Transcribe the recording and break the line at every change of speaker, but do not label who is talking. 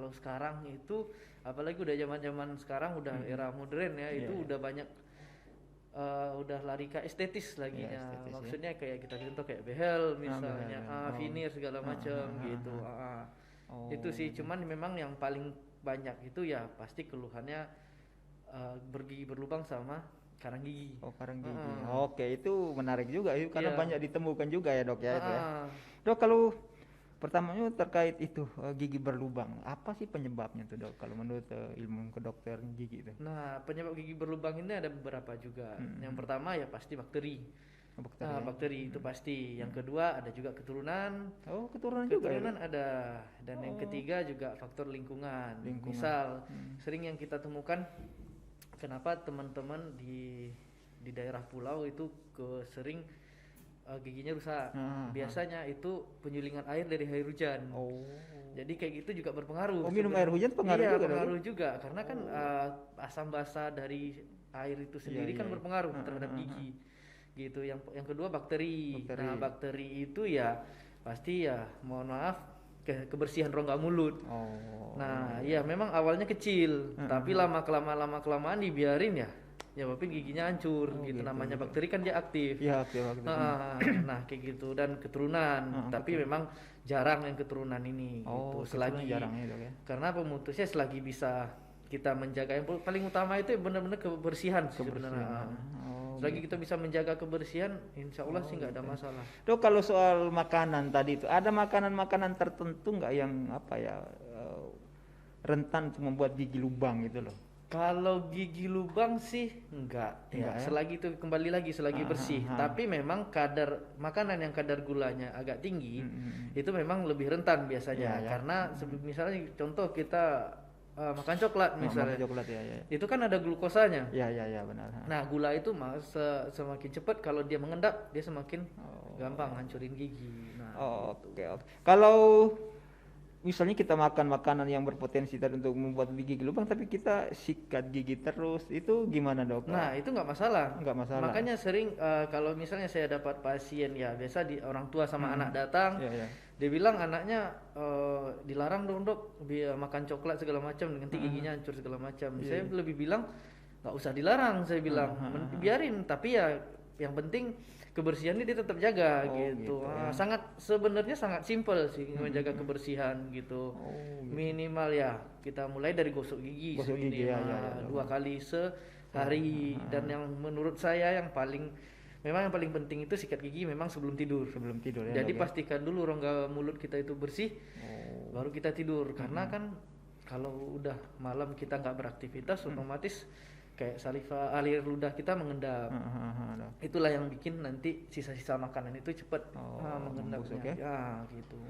kalau sekarang itu apalagi udah zaman-zaman sekarang udah era modern ya, itu udah banyak udah lari ke estetis laginya.
estetis,
Maksudnya kayak kita contoh kayak behel misalnya,
behel.
veneer segala macam gitu. Itu sih, cuman memang yang paling banyak itu ya pasti keluhannya bergigi berlubang sama karang gigi.
Oh, karang gigi. Oke, itu menarik juga itu karena
Iya.
banyak ditemukan juga ya, Dok ya itu ya.
Ah,
Dok, kalau pertamanya terkait itu gigi berlubang, apa sih penyebabnya tuh, Dok? Kalau menurut ilmu kedokteran gigi itu?
Nah, penyebab gigi berlubang ini ada beberapa juga. Yang pertama ya pasti bakteri.
Bakteri.
Nah, bakteri itu pasti. Yang kedua ada juga keturunan.
Oh, keturunan juga ya,
Keturunan
Dok?
ada. Dan yang ketiga juga faktor lingkungan.
Lingkungan.
Misal, sering yang kita temukan kenapa teman-teman di daerah pulau itu sering giginya rusak. Biasanya itu penyulingan air dari air hujan.
Oh.
Jadi kayak gitu juga berpengaruh.
Oh, minum air hujan pengaruh
iya,
juga, Dok?
pengaruh juga karena kan asam basa dari air itu sendiri kan berpengaruh terhadap gigi. Gitu. Yang kedua bakteri. Nah, bakteri itu ya pasti ya mohon maaf kebersihan rongga mulut. Nah, ya memang awalnya kecil, tapi lama kelamaan dibiarin ya nyebabin giginya hancur gitu. Namanya bakteri kan dia aktif.
Iya, aktif.
Nah, kayak gitu. Dan keturunan, tapi memang jarang yang keturunan ini gitu. Selagi
jarang ya, Dok ya.
karena pemutusnya selagi bisa kita menjaga, yang paling utama itu benar-benar kebersihan sebenarnya. Selagi kita bisa menjaga kebersihan, insya Allah sih nggak ada masalah.
Dok, kalau soal makanan tadi itu, ada makanan-makanan tertentu nggak yang apa ya rentan untuk membuat gigi lubang gitu loh?
Kalau gigi lubang sih enggak ya. Selagi itu kembali lagi selagi bersih. Tapi memang kadar makanan yang kadar gulanya agak tinggi itu memang lebih rentan biasanya. Karena misalnya contoh kita makan coklat misalnya.
Makan coklat ya.
Itu kan ada glukosanya.
Iya benar.
Nah, gula itu semakin cepat kalau dia mengendap, dia semakin gampang hancurin gigi. Nah,
oke. Kalau misalnya kita makan makanan yang berpotensi tadi untuk membuat gigi lubang, tapi kita sikat gigi terus, itu gimana, Dok?
Nah, itu nggak masalah.
Nggak masalah.
Makanya sering kalau misalnya saya dapat pasien ya biasa di orang tua sama anak datang, dia bilang anaknya dilarang dong, Dok, makan coklat segala macam, nanti giginya hancur segala macam. Saya lebih bilang nggak usah dilarang, saya bilang biarin, tapi ya yang penting kebersihannya dia tetap jaga gitu. Sebenarnya sangat simpel sih menjaga kebersihan gitu. Minimal ya kita mulai dari gosok gigi minimal 2 kali sehari. Dan yang menurut saya yang paling penting itu sikat gigi memang sebelum tidur ya. Jadi pastikan dulu rongga mulut kita itu bersih, baru kita tidur. Karena kan kalau udah malam kita nggak beraktivitas, otomatis kayak saliva alir ludah kita mengendap. Itulah yang bikin nanti sisa-sisa makanan itu cepat mengendapnya. Ya gitu.